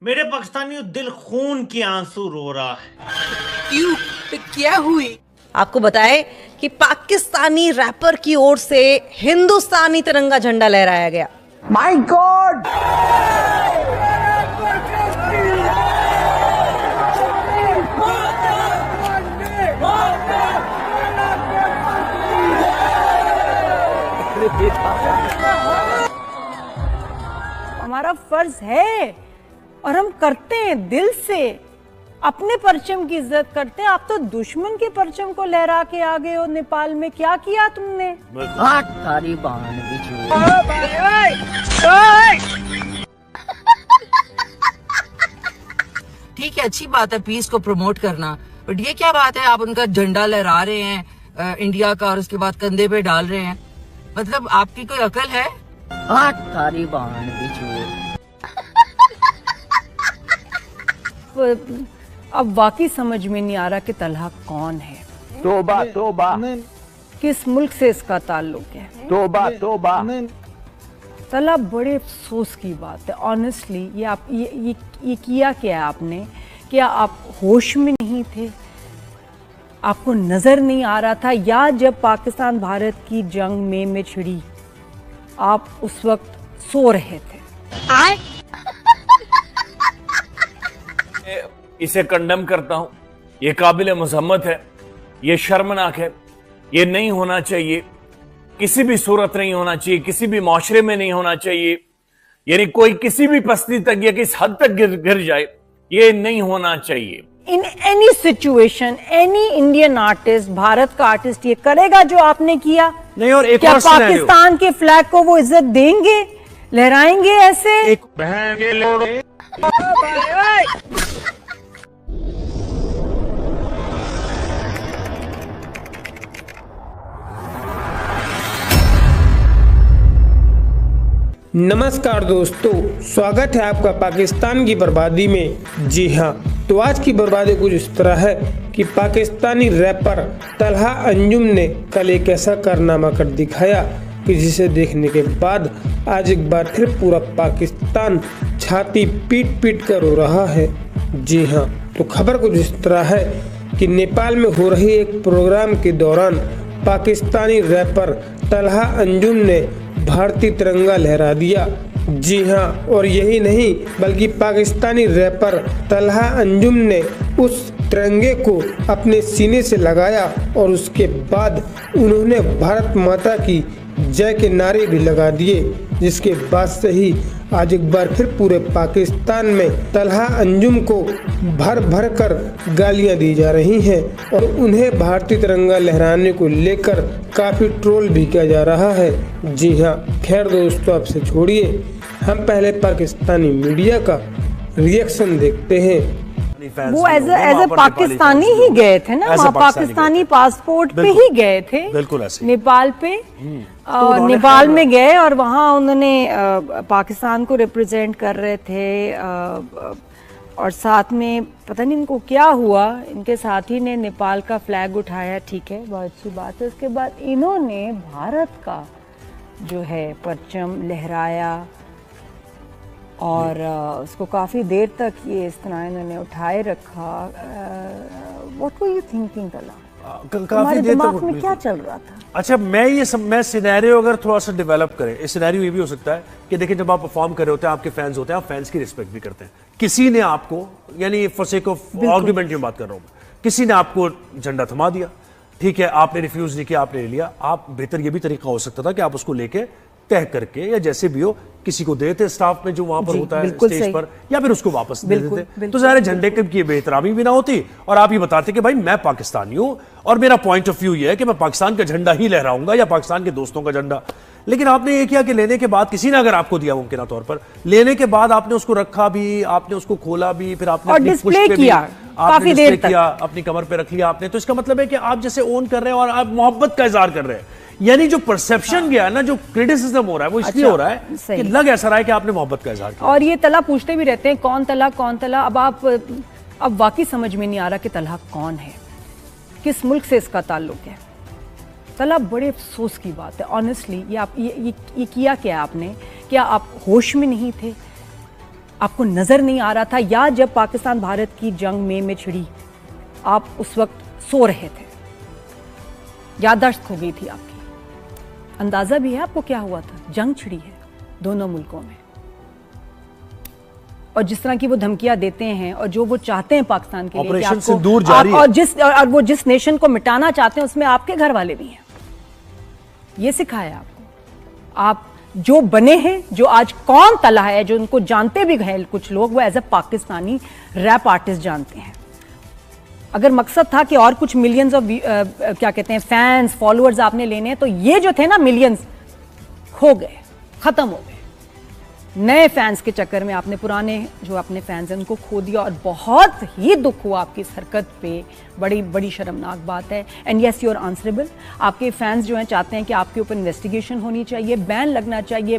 मेरे पाकिस्तानियों दिल खून की आंसू रो रहा है। क्यों? क्या हुई? आपको बताए कि पाकिस्तानी रैपर की ओर से हिंदुस्तानी तिरंगा झंडा लहराया गया। My God! हमारा फर्ज है और हम करते हैं दिल से। अपने परचम की इज्जत करते हैं। आप तो दुश्मन के परचम को लहरा के आ गए हो। नेपाल में क्या किया तुमने? ठीक है, अच्छी बात है पीस को प्रमोट करना, बट ये क्या बात है आप उनका झंडा लहरा रहे हैं इंडिया का और उसके बाद कंधे पे डाल रहे हैं? मतलब आपकी कोई अकल है? अब वाकई समझ में नहीं आ रहा कि तलहा कौन है। तोबा तोबा, किस मुल्क से इसका ताल्लुक है। तोबा तोबा। तलहा बड़े अफसोस की बात है ऑनेस्टली। ये आप ये किया क्या है आपने? क्या आप होश में नहीं थे? आपको नजर नहीं आ रहा था? या जब पाकिस्तान भारत की जंग में छिड़ी आप उस वक्त सो रहे थे? इसे कंडेम करता हूं। ये काबिल मजम्मत है, ये शर्मनाक है, ये नहीं होना चाहिए, किसी भी सूरत नहीं होना चाहिए, किसी भी माशरे में नहीं होना चाहिए। यानी कोई किसी भी पस्ती तक या किस हद तक गिर जाए, ये नहीं होना चाहिए। In any situation any Indian artist, Bharat का आर्टिस्ट ये करेगा जो आपने किया? नहीं। और एक क्या और पाकिस्तान के फ्लैग को वो इज्जत देंगे, लहराएंगे ऐसे? एक बहन के लोग नमस्कार दोस्तों, स्वागत है आपका पाकिस्तान की बर्बादी में। जी हाँ, तो आज की बर्बादी कुछ इस तरह है कि पाकिस्तानी रैपर तलहा अंजुम ने कल एक ऐसा कारनामा कर दिखाया कि जिसे देखने के बाद आज एक बार फिर पूरा पाकिस्तान छाती पीट पीट कर रो रहा है। जी हाँ, तो खबर कुछ इस तरह है कि नेपाल में हो रही एक प्रोग्राम के दौरान पाकिस्तानी रैपर तलहा अंजुम ने भारतीय तिरंगा लहरा दिया। जी हाँ, और यही नहीं बल्कि पाकिस्तानी रैपर तलहा अंजुम ने उस तिरंगे को अपने सीने से लगाया और उसके बाद उन्होंने भारत माता की जय के नारे भी लगा दिए, जिसके बाद से ही आज एक बार फिर पूरे पाकिस्तान में तलहा अंजुम को भर भर कर गालियां दी जा रही हैं और उन्हें भारतीय तिरंगा लहराने को लेकर काफ़ी ट्रोल भी किया जा रहा है। जी हाँ, खैर दोस्तों, आपसे छोड़िए, हम पहले पाकिस्तानी मीडिया का रिएक्शन देखते हैं। वो एज ए पाकिस्तानी ही गए थे ना, वहाँ पाकिस्तानी पासपोर्ट पे ही गए थे, बिल्कुल ऐसे नेपाल पे। नेपाल में गए और वहाँ उन्होंने पाकिस्तान को रिप्रेजेंट कर रहे थे और साथ में पता नहीं इनको क्या हुआ, इनके साथी ने नेपाल का फ्लैग उठाया। ठीक है, बहुत अच्छी बात है। उसके बाद इन्होंने भारत का जो है परचम लहराया और उसको काफ़ी देर तक ये इस तरह इन्होंने उठाए रखा। What were you thinking Talha? काफी देर दिमाग तक में क्या चल रहा था? अच्छा, मैं सिनेरियो अगर थोड़ा सा डेवलप करें, इस सिनेरियो ये भी हो सकता है कि देखिए, जब आप परफॉर्म कर रहे होते हैं, आपके फैंस होते हैं, आप फैंस की रिस्पेक्ट भी करते हैं। किसी ने आपको, यानी फॉर सेक ऑफ आर्गुमेंट की बात कर रहा हूं, किसी ने आपको झंडा थमा दिया, ठीक है, आपने रिफ्यूज नहीं किया, आपने ले लिया। आप बेहतर ये भी तरीका हो सकता था कि आप उसको लेके तय करके या जैसे भी हो किसी को देते स्टाफ में जो वहां पर होता है स्टेज पर, या फिर उसको वापस दे देते, तो सारे झंडे की बेहतरामी भी ना होती और आप ये बताते कि भाई मैं पाकिस्तानी हूं और मेरा पॉइंट ऑफ व्यू ये है कि मैं पाकिस्तान का झंडा ही लहराऊंगा या पाकिस्तान के दोस्तों का झंडा। लेकिन आपने ये किया कि लेने के बाद किसी ने अगर आपको दिया मुमकिन तौर पर, लेने के बाद आपने उसको रखा भी, आपने उसको खोला भी, फिर आपने डिस्प्ले किया, काफी देर तक अपनी कमर पे रख लिया आपने। तो इसका मतलब है कि आप जैसे ओन कर रहे हैं और आप मोहब्बत का इजहार कर रहे हैं। यानी जो परसेप्शन गया ना, जो क्रिटिसिज्म हो रहा है, वो इसलिए हो रहा है कि लग ऐसा रहा है कि आपने मोहब्बत का इजहार किया। और ये तलहा पूछते भी रहते हैं कौन तलहा कौन तलहा। अब वाकई समझ में नहीं आ रहा कि तलहा कौन है, किस मुल्क से इसका ताल्लुक है। तलहा बड़े अफसोस की बात है ऑनेस्टली। ये किया क्या आपने? क्या आप होश में नहीं थे? आपको नजर नहीं आ रहा था, या जब पाकिस्तान भारत की जंग में छिड़ी आप उस वक्त सो रहे थे, याददाश्त खो गई थी आपकी, अंदाजा भी है आपको क्या हुआ था? जंग छिड़ी है दोनों मुल्कों में, और जिस तरह की वो धमकियां देते हैं और जो वो चाहते हैं पाकिस्तान के लिए कि ऑपरेशन सिंदूर जारी है। और वो जिस नेशन को मिटाना चाहते हैं उसमें आपके घर वाले भी हैं। ये सिखाया आपको। आप जो बने हैं, जो आज कौन तला है, जो उनको जानते भी हैं कुछ लोग, वो as a Pakistani rap artist जानते हैं। अगर मकसद था कि और कुछ मिलियंस ऑफ क्या कहते हैं फैंस फॉलोअर्स आपने लेने हैं, तो ये जो थे ना मिलियंस खो गए, खत्म हो गए। नए फैंस के चक्कर में आपने पुराने जो अपने फैंस हैं उनको खो दिया, और बहुत ही दुख हुआ आपकी इस हरकत पे। बड़ी बड़ी शर्मनाक बात है। And yes you are answerable. आपके फैंस जो हैं चाहते हैं कि आपके ऊपर इन्वेस्टिगेशन होनी चाहिए, बैन लगना चाहिए।